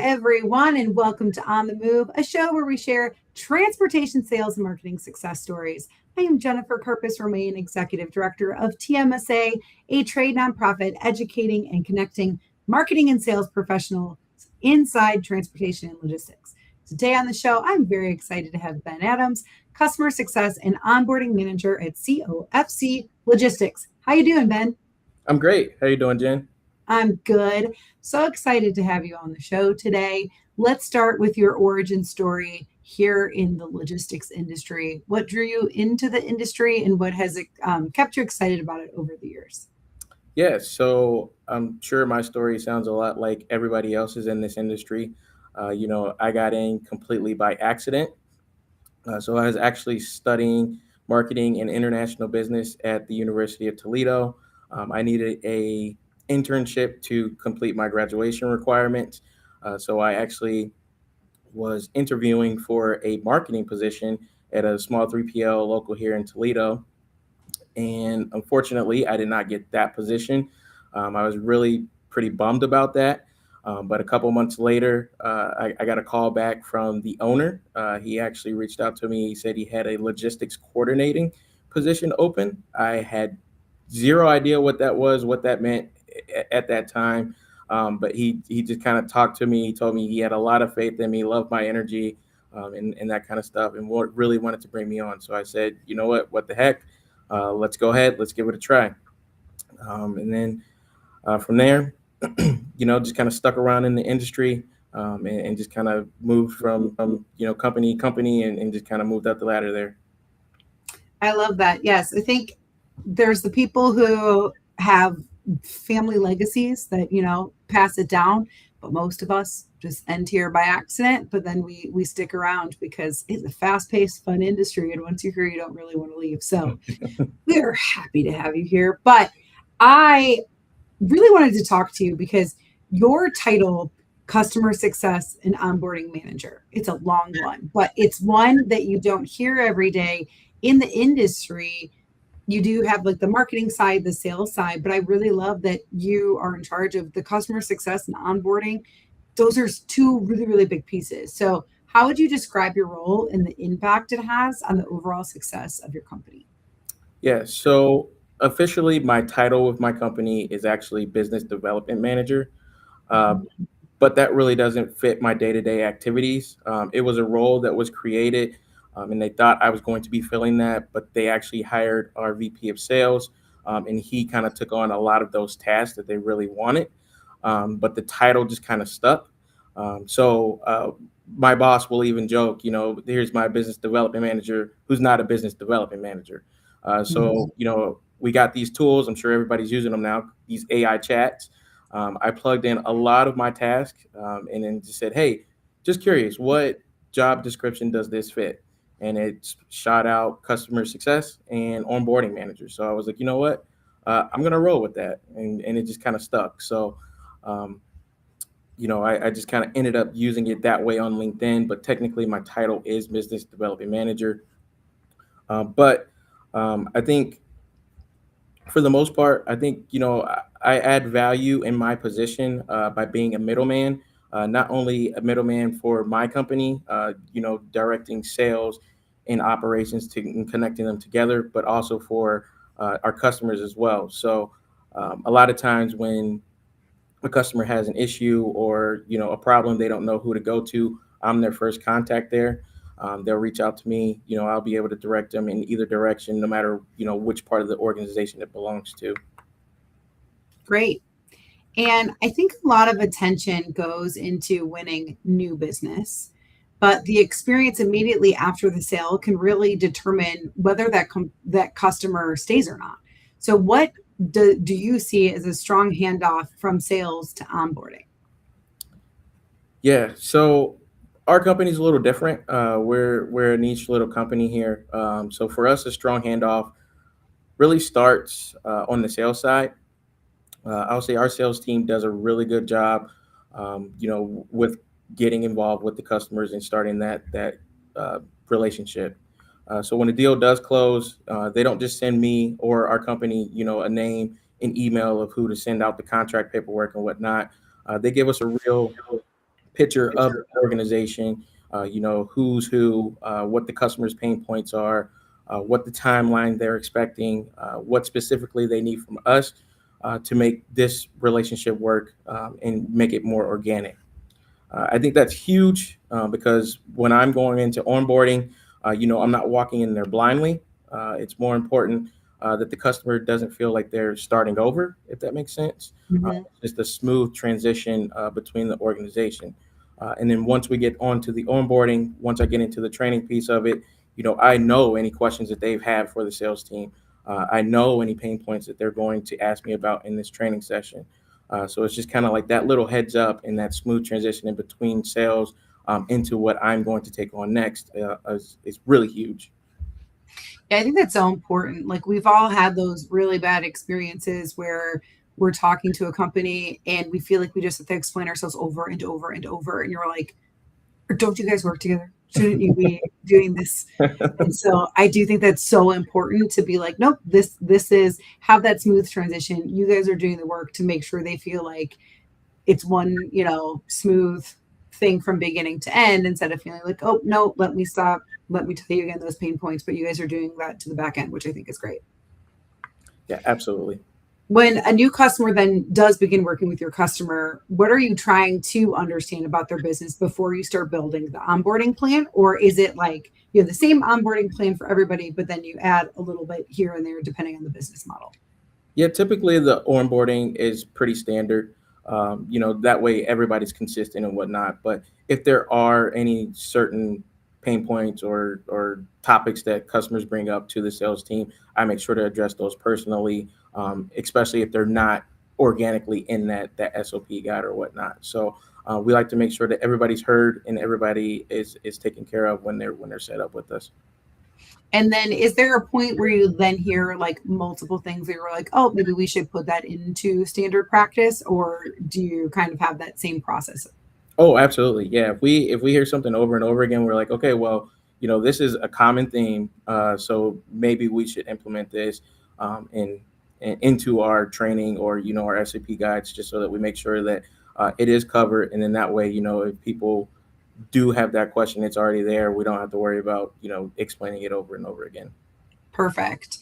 everyone, and welcome to On the Move, a show where we share transportation sales and marketing success stories. I am Jennifer Karpus-Romain, Executive Director of TMSA, a trade nonprofit educating and connecting marketing and sales professionals inside transportation and logistics. Today on the show, I'm very excited to have Ben Adams, Customer Success and Onboarding Manager at COFC Logistics. How you doing, Ben? I'm great. How you doing, Jen? I'm good. So excited to have you on the show today. Let's start with your origin story here in the logistics industry. What drew you into the industry and what has kept you excited about it over the years? Yeah, so I'm sure my story sounds a lot like everybody else's in this industry. I got in completely by accident. So I was actually studying marketing and international business at the University of Toledo. I needed a internship to complete my graduation requirements. So I actually was interviewing for a marketing position at a small 3PL local here in Toledo. And unfortunately, I did not get that position. I was really pretty bummed about that. But a couple months later, I got a call back from the owner. He actually reached out to me. He said he had a logistics coordinating position open. I had zero idea what that was, what that meant at that time. But he just kind of talked to me. He told me he had a lot of faith in me, loved my energy, and that kind of stuff, and really wanted to bring me on. So I said, you know what the heck? Let's go ahead. Let's give it a try. And then from there, just kind of stuck around in the industry, and just kind of moved from company to company, and just kind of moved up the ladder there. I love that. Yes, I think there's the people who have family legacies that, pass it down, but most of us just end here by accident, but then we stick around because it's a fast-paced, fun industry, and once you're here, you don't really want to leave. So we're happy to have you here. But I really wanted to talk to you because your title, Customer Success and Onboarding Manager, it's a long one, but it's one that you don't hear every day in the industry. You do have like the marketing side, the sales side, but I really love that you are in charge of the customer success and onboarding. Those are two really, really big pieces. So how would you describe your role and the impact it has on the overall success of your company? Yeah. So officially, my title with my company is actually Business Development Manager. Uh, but that really doesn't fit my day-to-day activities. It was a role that was created, and they thought I was going to be filling that, but they actually hired our VP of sales, and he kind of took on a lot of those tasks that they really wanted. But the title just kind of stuck. So my boss will even joke, here's my business development manager who's not a business development manager. We got these tools. I'm sure everybody's using them now, these AI chats. I plugged in a lot of my tasks, and then just said, hey, just curious, what job description does this fit? And it shot out customer success and onboarding manager. So I was like, you know what? I'm going to roll with that. And it just kind of stuck. So, I just kind of ended up using it that way on LinkedIn. But technically, my title is business development manager. But I think for the most part, I think, I add value in my position by being a middleman, not only a middleman for my company, directing sales and operations and connecting them together, but also for our customers as well. So a lot of times when a customer has an issue or, a problem, they don't know who to go to, I'm their first contact there. They'll reach out to me. I'll be able to direct them in either direction, no matter, which part of the organization it belongs to. Great. And I think a lot of attention goes into winning new business, but the experience immediately after the sale can really determine whether that customer stays or not. So what do you see as a strong handoff from sales to onboarding? Yeah. So our company's a little different. We're a niche little company here. So for us, a strong handoff really starts on the sales side. I would say our sales team does a really good job, with getting involved with the customers and starting that relationship. So when a deal does close, they don't just send me or our company, a name, an email of who to send out the contract paperwork and whatnot. They give us a real picture of the organization, who's who, what the customer's pain points are, what the timeline they're expecting, what specifically they need from us to make this relationship work and make it more organic. I think that's huge because when I'm going into onboarding, I'm not walking in there blindly. It's more important that the customer doesn't feel like they're starting over, if that makes sense. Mhm. Just a smooth transition between the organization. And then once we get onto the onboarding, once I get into the training piece of it, I know any questions that they've had for the sales team. I know any pain points that they're going to ask me about in this training session. So it's just kind of like that little heads up and that smooth transition in between sales into what I'm going to take on next is really huge. Yeah, I think that's so important. Like we've all had those really bad experiences where we're talking to a company and we feel like we just have to explain ourselves over and over and over. And you're like, don't you guys work together? Shouldn't you be doing this? And so I do think that's so important to be like, nope, this is have that smooth transition. You guys are doing the work to make sure they feel like it's one, smooth thing from beginning to end instead of feeling like, oh no, let me stop. Let me tell you again those pain points, but you guys are doing that to the back end, which I think is great. Yeah, absolutely. When a new customer then does begin working with your customer, what are you trying to understand about their business before you start building the onboarding plan? Or is it like you have the same onboarding plan for everybody, but then you add a little bit here and there depending on the business model? Yeah, typically the onboarding is pretty standard. That way everybody's consistent and whatnot. But if there are any certain pain points or topics that customers bring up to the sales team, I make sure to address those personally, especially if they're not organically in that SOP guide or whatnot. So we like to make sure that everybody's heard and everybody is taken care of when they're set up with us. And then is there a point where you then hear like multiple things that you're like, oh, maybe we should put that into standard practice? Or do you kind of have that same process? Oh, absolutely. Yeah. If we hear something over and over again, we're like, okay, well, this is a common theme. So maybe we should implement this into our training or our SAP guides, just so that we make sure that it is covered. And then that way, if people do have that question, it's already there. We don't have to worry about explaining it over and over again. Perfect.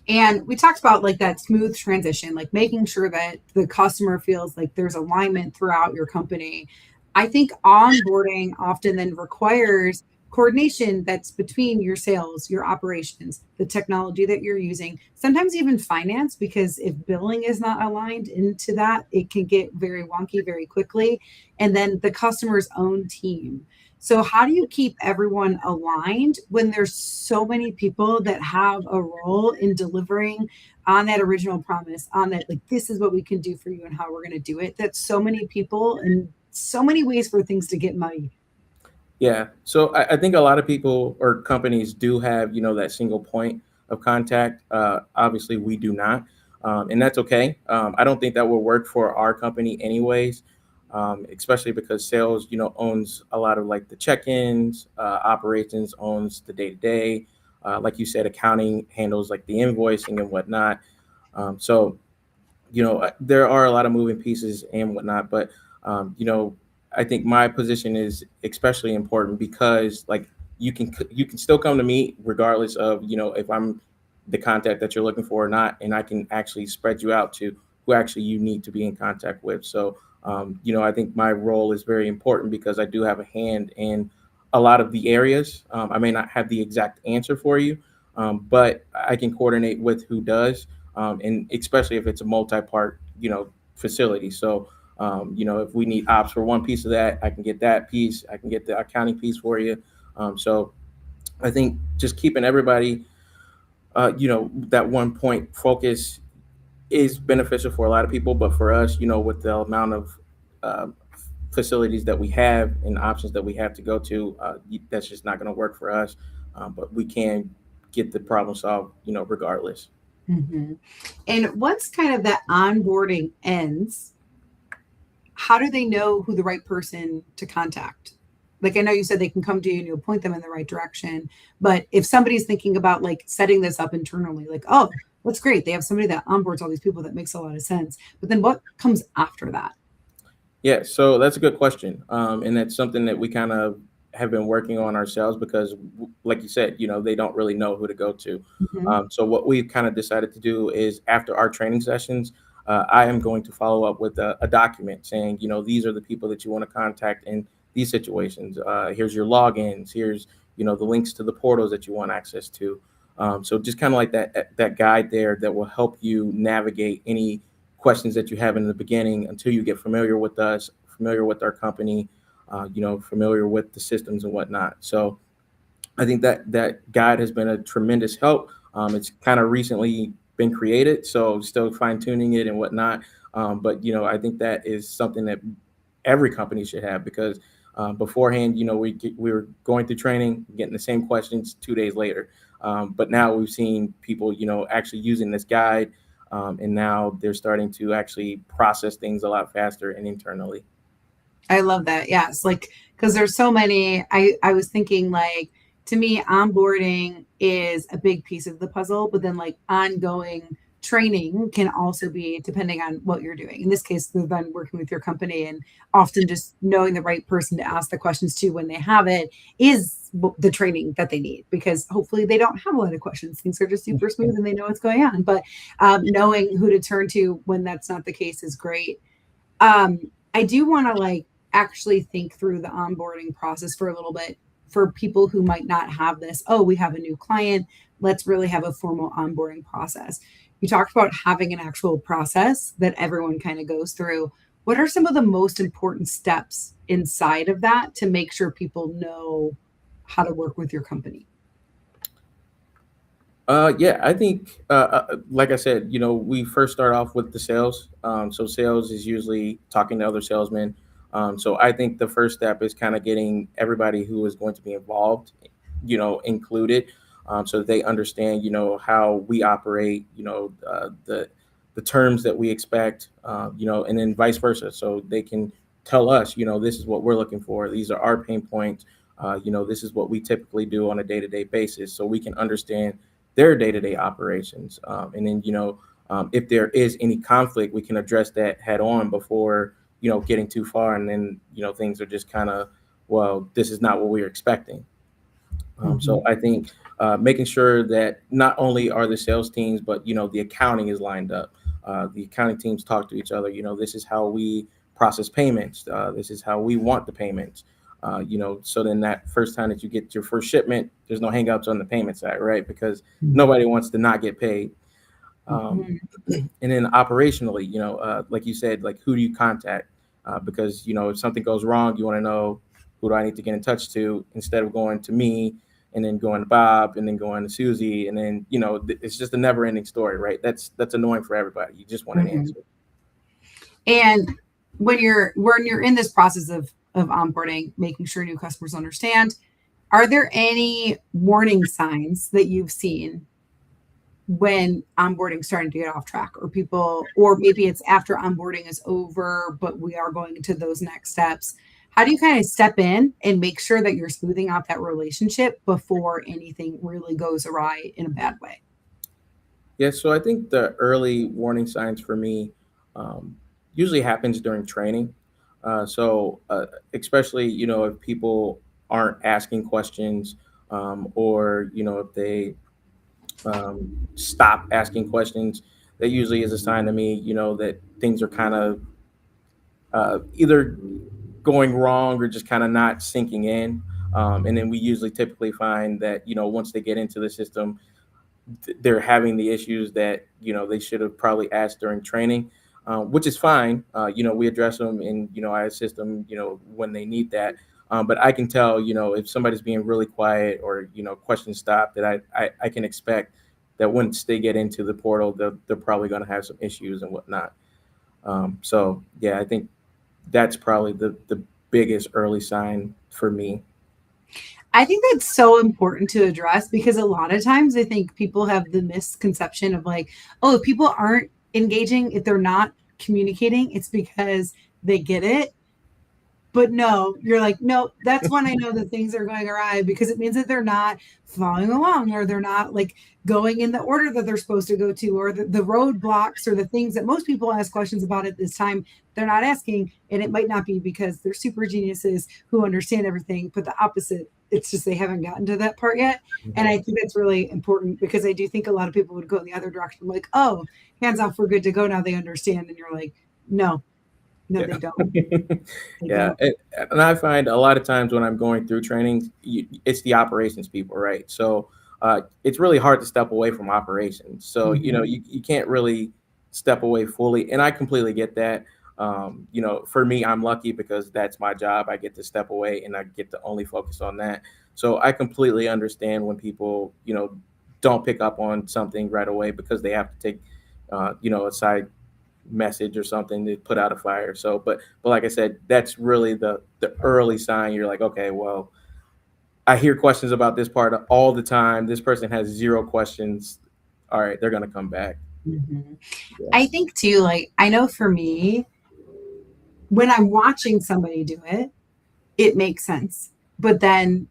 And we talked about like that smooth transition, like making sure that the customer feels like there's alignment throughout your company. I think onboarding often then requires coordination that's between your sales, your operations, the technology that you're using, sometimes even finance, because if billing is not aligned into that, it can get very wonky very quickly. And then the customer's own team. So, how do you keep everyone aligned when there's so many people that have a role in delivering on that original promise, on that, like, this is what we can do for you and how we're going to do it? That's so many people and so many ways for things to get muddy. Yeah. So I think a lot of people or companies do have, that single point of contact. Obviously, we do not. And that's okay. I don't think that will work for our company anyways, especially because sales, owns a lot of like the check-ins, operations owns the day-to-day. Like you said, accounting handles like the invoicing and whatnot. So there are a lot of moving pieces and whatnot, but I think my position is especially important because like you can still come to me regardless of if I'm the contact that you're looking for or not, and I can actually spread you out to who actually you need to be in contact with. So I think my role is very important because I do have a hand in a lot of the areas. I may not have the exact answer for you, but I can coordinate with who does, and especially if it's a multi-part, facility. So, if we need ops for one piece of that, I can get that piece. I can get the accounting piece for you. So I think just keeping everybody, that one point focus is beneficial for a lot of people, but for us, with the amount of uh, facilities that we have and options that we have to go to, that's just not going to work for us. But we can get the problem solved, regardless. Mhm. And once kind of that onboarding ends, how do they know who the right person to contact? Like I know you said they can come to you and you'll point them in the right direction, but if somebody's thinking about like setting this up internally, like, oh, that's great. They have somebody that onboards all these people. That makes a lot of sense. But then what comes after that? Yeah, so that's a good question, and that's something that we kind of have been working on ourselves because, like you said, they don't really know who to go to. Mhm. So what we've kind of decided to do is after our training sessions, I am going to follow up with a document saying, these are the people that you want to contact in these situations. Here's your logins. Here's the links to the portals that you want access to. So just kind of like that guide there that will help you navigate any questions that you have in the beginning until you get familiar with us, familiar with our company, familiar with the systems and whatnot. So I think that guide has been a tremendous help. It's kind of recently been created, so still fine tuning it and whatnot. But I think that is something that every company should have because beforehand, we were going through training, getting the same questions 2 days later. But now we've seen people, actually using this guide, and now they're starting to actually process things a lot faster and internally. I love that. Yes. Like, because there's so many, I was thinking like, to me, onboarding is a big piece of the puzzle, but then like ongoing training can also be depending on what you're doing. In this case, then working with your company and often just knowing the right person to ask the questions to when they have it is the training that they need because hopefully they don't have a lot of questions. Things are just super smooth and they know what's going on. But knowing who to turn to when that's not the case is great. um I do want to like actually think through the onboarding process for a little bit for people who might not have this. Oh, we have a new client, let's really have a formal onboarding process. You talked about having an actual process that everyone kind of goes through. What are some of the most important steps inside of that to make sure people know how to work with your company? Yeah, I think, like I said, we first start off with the sales. So sales is usually talking to other salesmen. So I think the first step is kind of getting everybody who is going to be involved, included, so that they understand, how we operate, the terms that we expect, and then vice versa. So they can tell us, this is what we're looking for. These are our pain points. This is what we typically do on a day-to-day basis, so we can understand their day-to-day operations. And then, if there is any conflict, we can address that head on before, getting too far. And then, things are just kind of, well, this is not what we were expecting. So Mhm. I think making sure that not only are the sales teams, but the accounting is lined up. The accounting teams talk to each other. This is how we process payments. This is how we want the payments. So then that first time that you get your first shipment, there's no hangups on the payment side, right? Because nobody wants to not get paid. Um, Mhm. and then operationally, like you said, like who do you contact? Because if something goes wrong, you want to know who do I need to get in touch to instead of going to me and then going to Bob and then going to Susie and then it's just a never-ending story, right? That's annoying for everybody. You just want an Mhm. answer. And when you're in this process of onboarding, making sure new customers understand, are there any warning signs that you've seen when onboarding starting to get off track or people, or maybe it's after onboarding is over, but we are going into those next steps? How do you kind of step in and make sure that you're smoothing out that relationship before anything really goes awry in a bad way? Yeah, so I think the early warning signs for me um, usually happens during training. Especially if people aren't asking questions, or if they stop asking questions, that usually is a sign to me, that things are kind of either going wrong or just kind of not sinking in. And then we usually typically find that once they get into the system, they're having the issues that they should have probably asked during training, which is fine. We address them and I assist them when they need that. But I can tell if somebody's being really quiet or questions stop, that I can expect that once they get into the portal, they're probably going to have some issues and whatnot. So yeah, I think that's probably the biggest early sign for me. I think that's so important to address because a lot of times I think people have the misconception of like, oh, if people aren't engaging, if they're not communicating, it's because they get it. But no, you're like, no, that's when I know that things are going awry because it means that they're not following along or they're not like going in the order that they're supposed to go to, or the roadblocks or the things that most people ask questions about at this time, they're not asking. And it might not be because they're super geniuses who understand everything, but the opposite. It's just they haven't gotten to that part yet. And I think that's really important because I do think a lot of people would go in the other direction, like, oh, hands off, we're good to go now. They understand. And you're like, no, no, Yeah. they don't. They Yeah. don't. And I find a lot of times when I'm going through trainings, it's the operations people, right? So it's really hard to step away from operations. So, Mhm. you can't really step away fully. And I completely get that. For me, I'm lucky because that's my job. I get to step away and I get to only focus on that. So I completely understand when people, don't pick up on something right away because they have to take, a side message or something to put out a fire. So, but like I said, that's really the early sign. You're like, okay, well, I hear questions about this part all the time. This person has zero questions. All right, they're gonna come back. Mhm. Yeah. I think too, like, I know for me, when I'm watching somebody do it, it makes sense. But then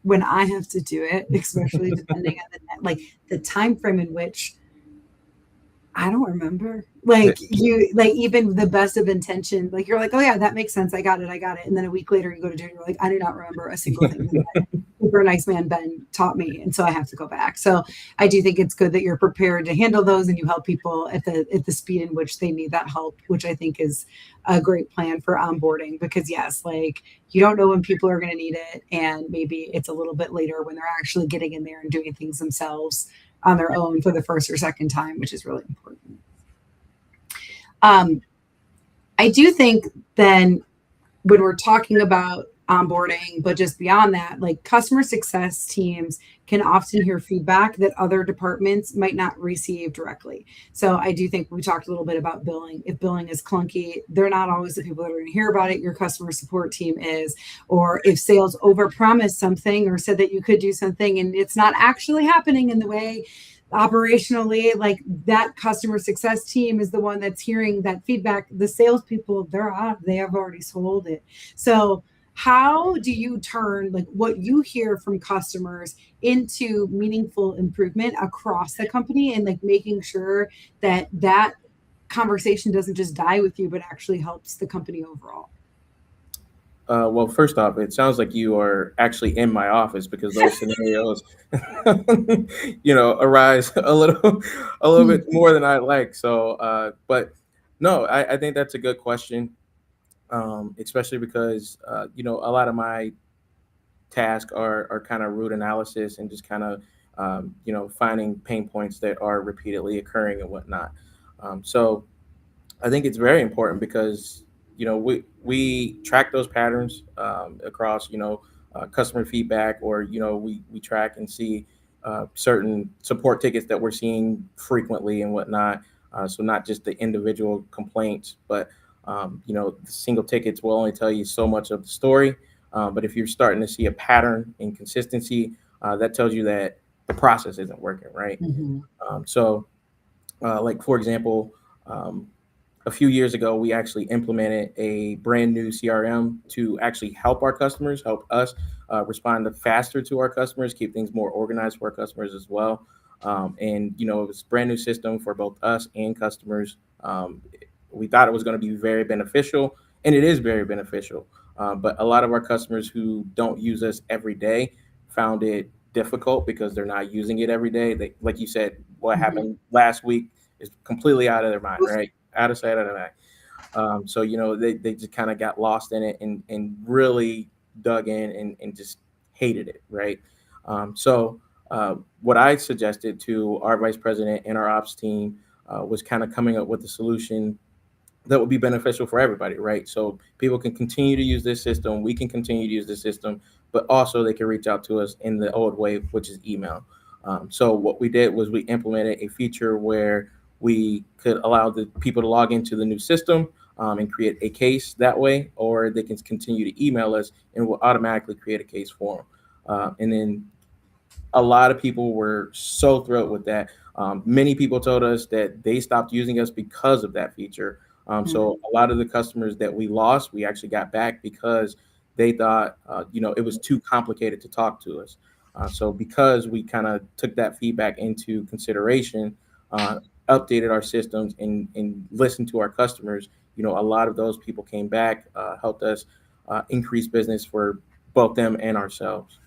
when I have to do it, especially depending on like the time frame in which I don't remember. Like you, like even the best of intention, like you're like, oh yeah, that makes sense. I got it. And then a week later, you go to do it. You're like, I do not remember a single thing that super nice man Ben taught me, and so I have to go back. So I do think it's good that you're prepared to handle those and you help people at the speed in which they need that help, which I think is a great plan for onboarding. Because yes, like you don't know when people are going to need it, and maybe it's a little bit later when they're actually getting in there and doing things themselves on their own for the first or second time, which is really important. Um, I do think then when we're talking about onboarding, but just beyond that, like customer success teams can often hear feedback that other departments might not receive directly. So I do think we talked a little bit about billing. If billing is clunky, they're not always the people that are going to hear about it. Your customer support team is. Or if sales overpromised something or said that you could do something and it's not actually happening in the way operationally, like that customer success team is the one that's hearing that feedback. The salespeople, they're off, they have already sold it. So how do you turn like what you hear from customers into meaningful improvement across the company and like making sure that that conversation doesn't just die with you but actually helps the company overall? Well, first off, it sounds like you are actually in my office because those scenarios, arise a little bit more than I like. So, but no, I think that's a good question, especially because a lot of my tasks are kind of root analysis and just kind of finding pain points that are repeatedly occurring and whatnot. So I think it's very important because we track those patterns across customer feedback, or we track and see certain support tickets that we're seeing frequently and whatnot. So not just the individual complaints, but the single tickets will only tell you so much of the story. But if you're starting to see a pattern and consistency, that tells you that the process isn't working right. Mhm. So, like for example, um, a few years ago, we actually implemented a brand new CRM to actually help our customers, help us respond faster to our customers, keep things more organized for our customers as well. And it was a brand new system for both us and customers. We thought it was going to be very beneficial, and it is very beneficial. But a lot of our customers who don't use us every day found it difficult because they're not using it every day. They, like you said, what Mhm. happened last week is completely out of their mind, Oof. right? Out of sight, out of mind. So they just kind of got lost in it and really dug in and just hated it, right? So what I suggested to our vice president and our ops team was kind of coming up with a solution that would be beneficial for everybody, right? So people can continue to use this system, we can continue to use this system, but also they can reach out to us in the old way, which is email. So what we did was we implemented a feature where we could allow the people to log into the new system and create a case that way, or they can continue to email us and we'll automatically create a case for them. And then a lot of people were so thrilled with that. Many people told us that they stopped using us because of that feature. So a lot of the customers that we lost, we actually got back because they thought, it was too complicated to talk to us. So because we kind of took that feedback into consideration, uh, updated our systems and listened to our customers, a lot of those people came back, helped us increase business for both them and ourselves.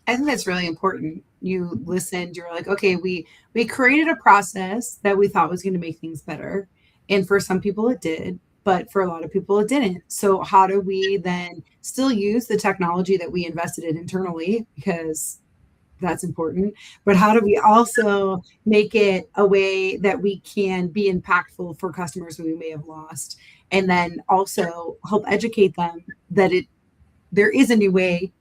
I think that's really important. You listened, you're like, okay, we created a process that we thought was going to make things better. And for some people it did, but for a lot of people it didn't. So how do we then still use the technology that we invested in internally, because that's important, but how do we also make it a way that we can be impactful for customers who we may have lost, and then also help educate them that there is a new way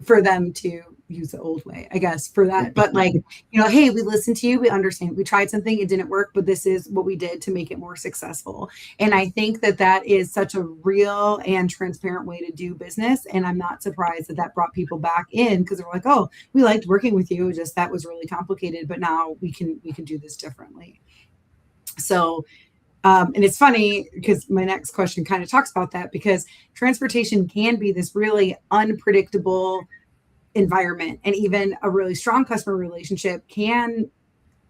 for them to use the old way, I guess, for that. But like, hey, we listened to you, we understand, we tried something, it didn't work, but this is what we did to make it more successful. And I think that that is such a real and transparent way to do business. And I'm not surprised that that brought people back in, because they're like, oh, we liked working with you, just that was really complicated, but now we can do this differently. So and it's funny because my next question kind of talks about that, because transportation can be this really unpredictable environment, and even a really strong customer relationship can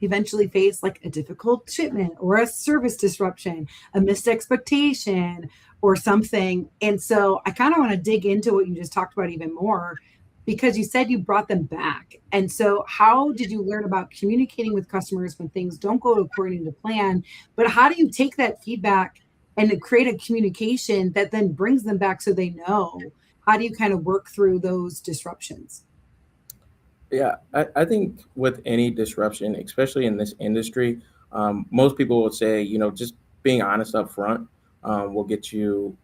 eventually face like a difficult shipment or a service disruption, a missed expectation or something. And so I kind of want to dig into what you just talked about even more, because you said you brought them back. And so how did you learn about communicating with customers when things don't go according to plan? But how do you take that feedback and create a communication that then brings them back so they know? How do you kind of work through those disruptions? Yeah, I think with any disruption, especially in this industry, most people would say, just being honest up front will get you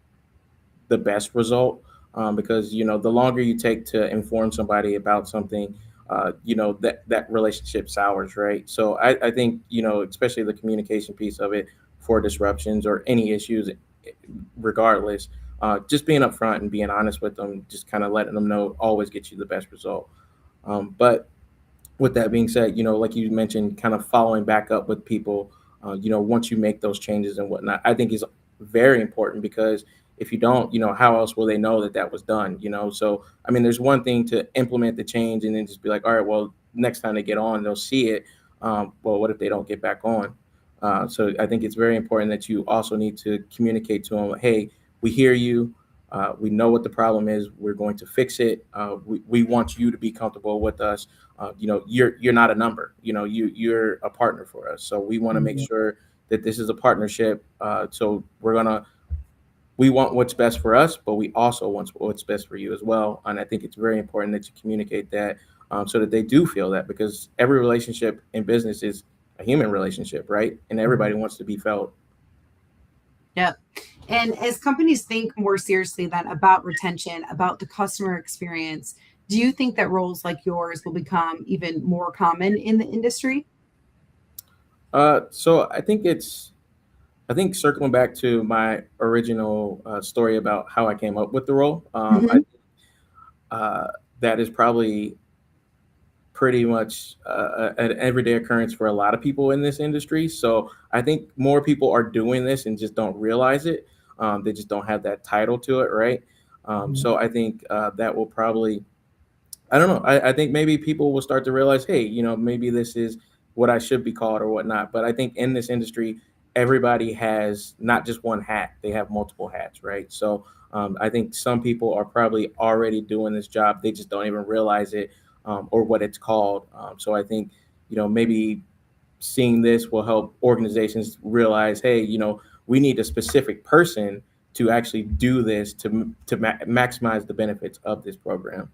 the best result, because the longer you take to inform somebody about something, that relationship sours, right? So I think especially the communication piece of it for disruptions or any issues, regardless, just being upfront and being honest with them, just kind of letting them know, always gets you the best result. But with that being said, like you mentioned, kind of following back up with people, once you make those changes and whatnot, I think is very important, because if you don't, how else will they know that that was done? So I mean, there's one thing to implement the change and then just be like, all right, well, next time they get on, they'll see it. Well, what if they don't get back on? So I think it's very important that you also need to communicate to them, hey, we hear you. We know what the problem is. We're going to fix it. We want you to be comfortable with us. You're not a number. You're a partner for us. So we want to make Mhm. sure that this is a partnership. So we want what's best for us, but we also want what's best for you as well. And I think it's very important that you communicate that, so that they do feel that, because every relationship in business is a human relationship, right? And everybody Mhm. wants to be felt. Yeah. And as companies think more seriously then about retention, about the customer experience, do you think that roles like yours will become even more common in the industry? So I think circling back to my original story about how I came up with the role, Mhm. uh, that is probably pretty much an everyday occurrence for a lot of people in this industry. So I think more people are doing this and just don't realize it. They just don't have that title to it, right? Mhm. So I think that will probably, I don't know. I think maybe people will start to realize, hey, maybe this is what I should be called or whatnot. But I think in this industry, everybody has not just one hat; they have multiple hats, right? So I think some people are probably already doing this job; they just don't even realize it, or what it's called. So I think maybe seeing this will help organizations realize, hey, we need a specific person to actually do this to maximize the benefits of this program.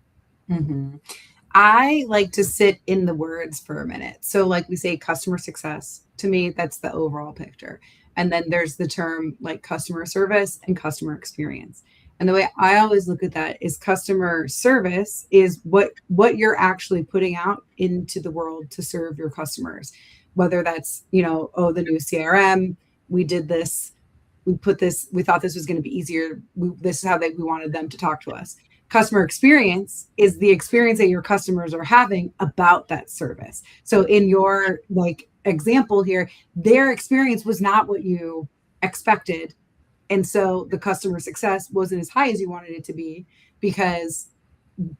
Mhm. I like to sit in the words for a minute. So, like we say, customer success. To me, that's the overall picture. And then there's the term like customer service and customer experience. And the way I always look at that is customer service is what you're actually putting out into the world to serve your customers. Whether that's, oh, the new CRM, we did this, we put this, we thought this was going to be easier. This is how we wanted them to talk to us. Customer experience is the experience that your customers are having about that service. So in your like example here, their experience was not what you expected. And so the customer success wasn't as high as you wanted it to be because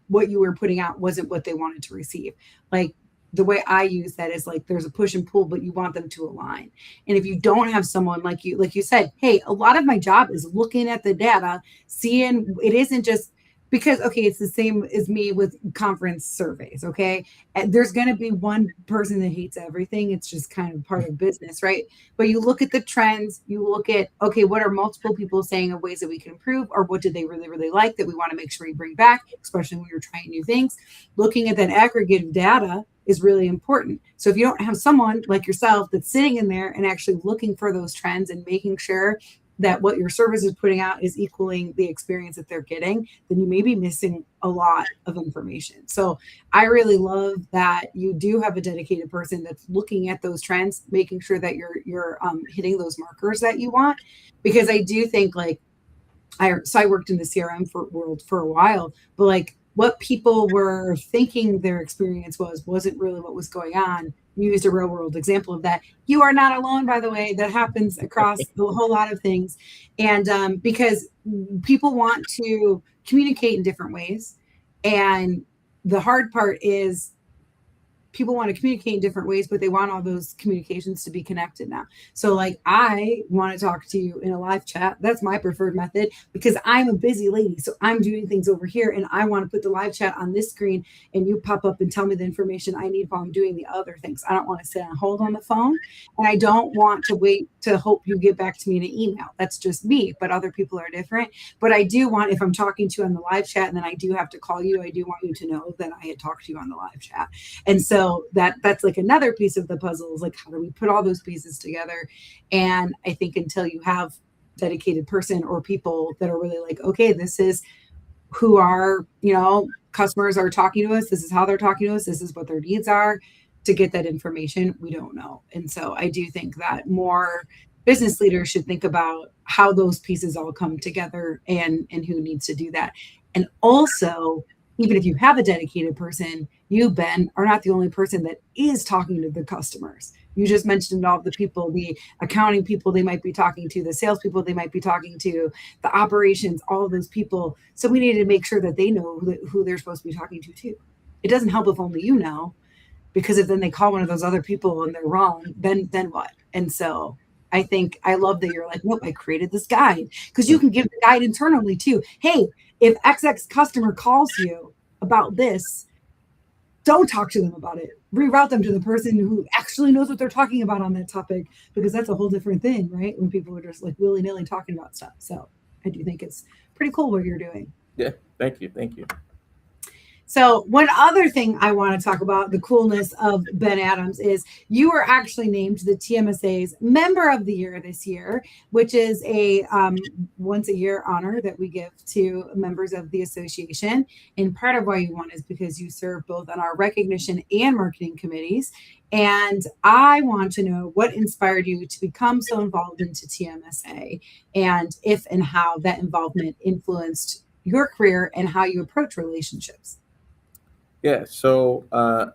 what you were putting out wasn't what they wanted to receive. Like the way I use that is like there's a push and pull, but you want them to align. And if you don't have someone like you said, hey, a lot of my job is looking at the data, seeing it isn't just because okay, it's the same as me with conference surveys. Okay. And there's gonna be one person that hates everything. It's just kind of part of business, right? But you look at the trends, you look at okay, what are multiple people saying of ways that we can improve, or what did they really, really like that we want to make sure we bring back, especially when you're trying new things. Looking at that aggregate of data is really important. So if you don't have someone like yourself that's sitting in there and actually looking for those trends and making sure that what your service is putting out is equaling the experience that they're getting, then you may be missing a lot of information. So I really love that you do have a dedicated person that's looking at those trends, making sure that you're hitting those markers that you want. Because I do think like I worked in the CRM world for a while, but like what people were thinking their experience wasn't really what was going on. You used a real world example of that. You are not alone, by the way. That happens across a whole lot of things, and because people want to communicate in different ways, and the hard part is people want to communicate in different ways, but they want all those communications to be connected now. So like I want to talk to you in a live chat. That's my preferred method because I'm a busy lady. So I'm doing things over here and I want to put the live chat on this screen and you pop up and tell me the information I need while I'm doing the other things. I don't want to sit on hold on the phone and I don't want to wait to hope you get back to me in an email. That's just me, but other people are different. But I do want, if I'm talking to you on the live chat and then I do have to call you, I do want you to know that I had talked to you on the live chat. And so that's like another piece of the puzzle is like, how do we put all those pieces together? And I think until you have dedicated person or people that are really like, okay, this is who our, customers are talking to us. This is how they're talking to us. This is what their needs are to get that information. We don't know. And so I do think that more business leaders should think about how those pieces all come together and who needs to do that. And also, even if you have a dedicated person, you, Ben, are not the only person that is talking to the customers. You just mentioned all the people, the accounting people they might be talking to, the salespeople they might be talking to, the operations, all of those people. So we need to make sure that they know who they're supposed to be talking to too. It doesn't help if only you know, because if then they call one of those other people and they're wrong, then what? And so I think I love that you're like, nope, I created this guide because you can give the guide internally too. Hey, if XX customer calls you about this, don't talk to them about it. Reroute them to the person who actually knows what they're talking about on that topic, because that's a whole different thing, right? When people are just like willy-nilly talking about stuff. So I do think it's pretty cool what you're doing. Yeah, thank you. Thank you. So one other thing I want to talk about, the coolness of Ben Adams, is you were actually named the TMSA's Member of the Year this year, which is a once a year honor that we give to members of the association. And part of why you won is because you serve both on our recognition and marketing committees. And I want to know what inspired you to become so involved into TMSA, and if and how that involvement influenced your career and how you approach relationships. Yeah, so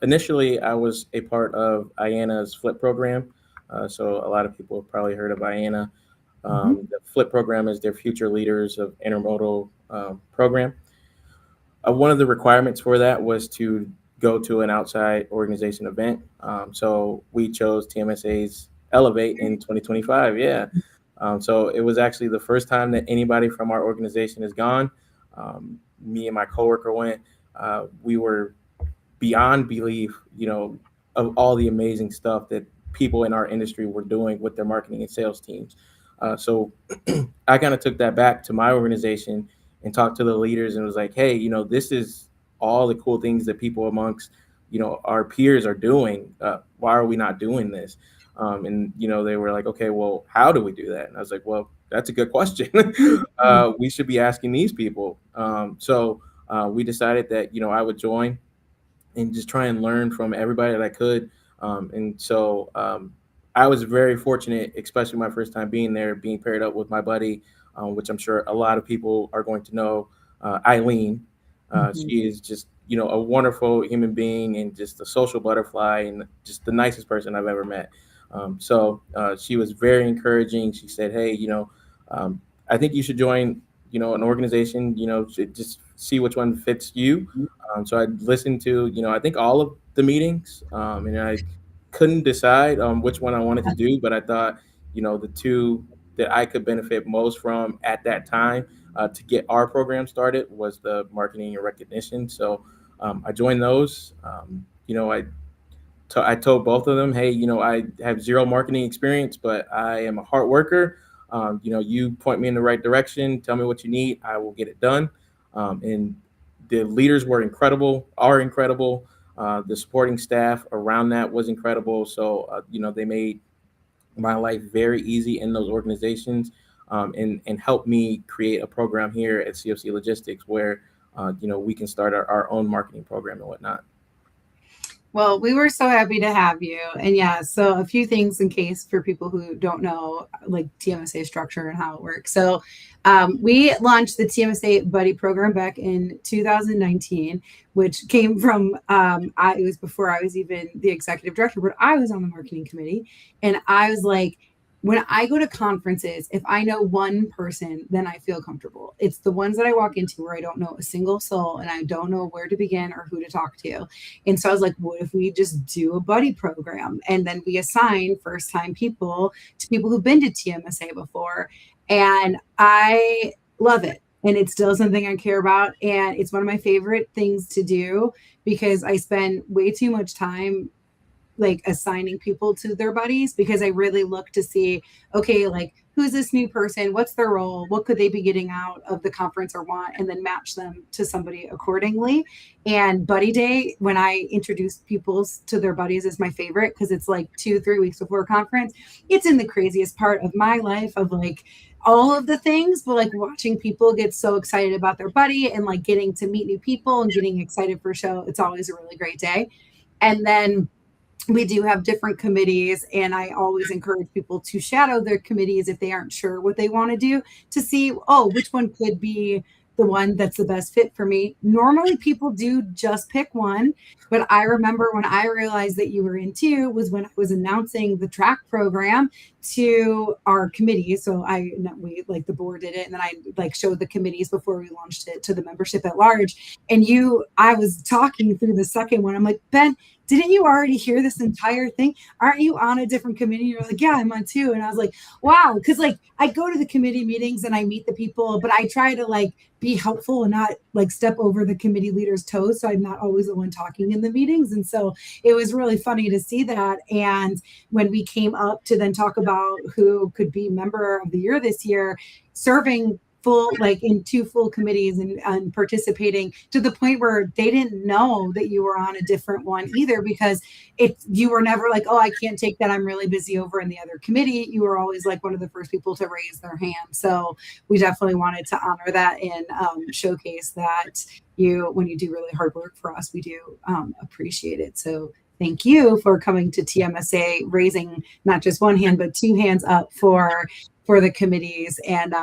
initially I was a part of IANA's FLIP program. So a lot of people have probably heard of IANA. The FLIP program is their Future Leaders of Intermodal program. One of the requirements for that was to go to an outside organization event. So we chose TMSA's Elevate in 2025. Yeah. So it was actually the first time that anybody from our organization has gone. Me and my coworker went. We were beyond belief, of all the amazing stuff that people in our industry were doing with their marketing and sales teams. So I kind of took that back to my organization and talked to the leaders and was like, hey, this is all the cool things that people amongst, our peers are doing. Why are we not doing this? And they were like, okay, well, how do we do that? And I was like, well, that's a good question. We should be asking these people. So we decided that, I would join and just try and learn from everybody that I could. And so I was very fortunate, especially my first time being there, being paired up with my buddy, which I'm sure a lot of people are going to know, Eileen. Mhm. She is just, a wonderful human being and just a social butterfly and just the nicest person I've ever met. So she was very encouraging. She said, "Hey, um, I think you should join, an organization. Just see which one fits you." So I listened to, I think all of the meetings, and I couldn't decide which one I wanted to do, but I thought, the two that I could benefit most from at that time to get our program started was the marketing and recognition. So I joined those. I told both of them, hey, I have zero marketing experience, but I am a hard worker. You point me in the right direction, tell me what you need, I will get it done. And the leaders were incredible, are incredible. The supporting staff around that was incredible. So, they made my life very easy in those organizations, and helped me create a program here at CFC Logistics where, we can start our own marketing program and whatnot. Well, we were so happy to have you. And yeah, so a few things in case for people who don't know, like TMSA structure and how it works. So we launched the TMSA Buddy program back in 2019, which came from, it was before I was even the executive director, but I was on the marketing committee. And I was like, when I go to conferences, if I know one person, then I feel comfortable. It's the ones that I walk into where I don't know a single soul and I don't know where to begin or who to talk to. And so I was like, what if we just do a buddy program? And then we assign first time people to people who've been to TMSA before. And I love it. And it's still something I care about. And it's one of my favorite things to do because I spend way too much time like assigning people to their buddies because I really look to see, okay, like who's this new person? What's their role? What could they be getting out of the conference or want? And then match them to somebody accordingly. And buddy day, when I introduce people to their buddies, is my favorite because it's like 2, 3 weeks before a conference. It's in the craziest part of my life of like all of the things, but like watching people get so excited about their buddy and like getting to meet new people and getting excited for a show. It's always a really great day. And then we do have different committees, and I always encourage people to shadow their committees if they aren't sure what they want to do to see, oh, which one could be the one that's the best fit for me. Normally people do just pick one, but I remember when I realized that you were in two was when I was announcing the track program to our committee. So we like the board did it, and then I like showed the committees before we launched it to the membership at large. And I was talking through the second one. I'm like, Ben, didn't you already hear this entire thing? Aren't you on a different committee? You're like, yeah, I'm on two. And I was like, wow. Cause like I go to the committee meetings and I meet the people, but I try to like be helpful and not like step over the committee leader's toes. So I'm not always the one talking in the meetings. And so it was really funny to see that. And when we came up to then talk about who could be member of the year this year, serving full like in two full committees and participating to the point where they didn't know that you were on a different one either because you were never like, oh, I can't take that, I'm really busy over in the other committee. You were always like one of the first people to raise their hand. So we definitely wanted to honor that and showcase that when you do really hard work for us, we do appreciate it. So thank you for coming to TMSA, raising not just one hand but two hands up for the committees. And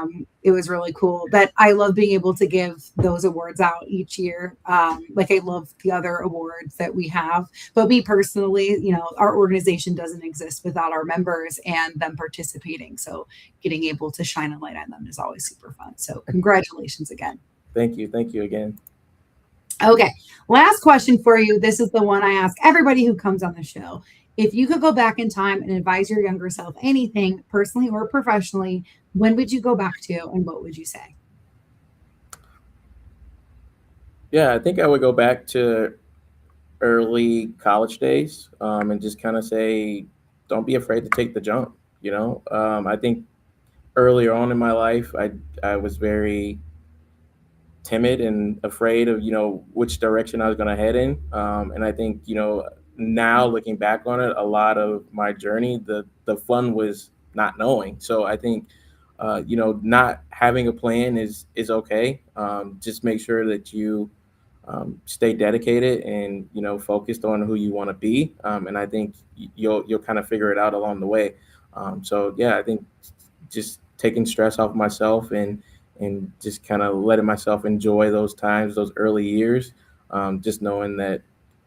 it was really cool that I love being able to give those awards out each year. Like I love the other awards that we have, but me personally, our organization doesn't exist without our members and them participating. So getting able to shine a light on them is always super fun. So congratulations again. Thank you again. Okay, last question for you. This is the one I ask everybody who comes on the show. If you could go back in time and advise your younger self anything, personally or professionally, when would you go back to and what would you say? Yeah, I think I would go back to early college days, and just kind of say, don't be afraid to take the jump. I think earlier on in my life, I was very timid and afraid of which direction I was going to head in. And I think now looking back on it, a lot of my journey, the fun was not knowing. So I think not having a plan is okay. Just make sure that you stay dedicated and focused on who you want to be. And I think you'll kind of figure it out along the way. So yeah, I think just taking stress off myself and and just kind of letting myself enjoy those times, those early years, just knowing that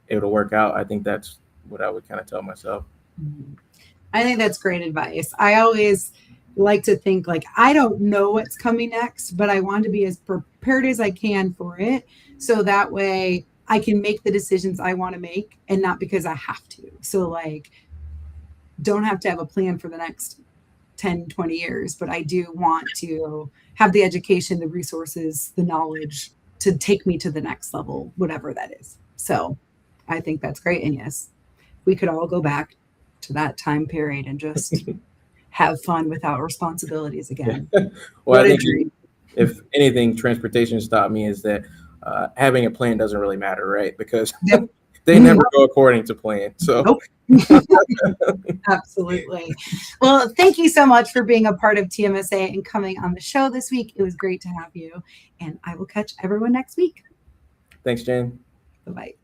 it'll work out. I think that's what I would kind of tell myself. Mhm. I think that's great advice. I always like to think like I don't know what's coming next, but I want to be as prepared as I can for it. So that way I can make the decisions I want to make and not because I have to. So like don't have to have a plan for the next 10, 20 years, but I do want to have the education, the resources, the knowledge to take me to the next level, whatever that is. So I think that's great. And yes, we could all go back to that time period and just have fun without responsibilities Yeah. again. Well, What I a think dream. if anything, transportation has taught me is that having a plan doesn't really matter, right? Because Yep. they never go according to plan. So Nope. Absolutely. Well, thank you so much for being a part of TMSA and coming on the show this week. It was great to have you. And I will catch everyone next week. thanks, Jen. Bye bye.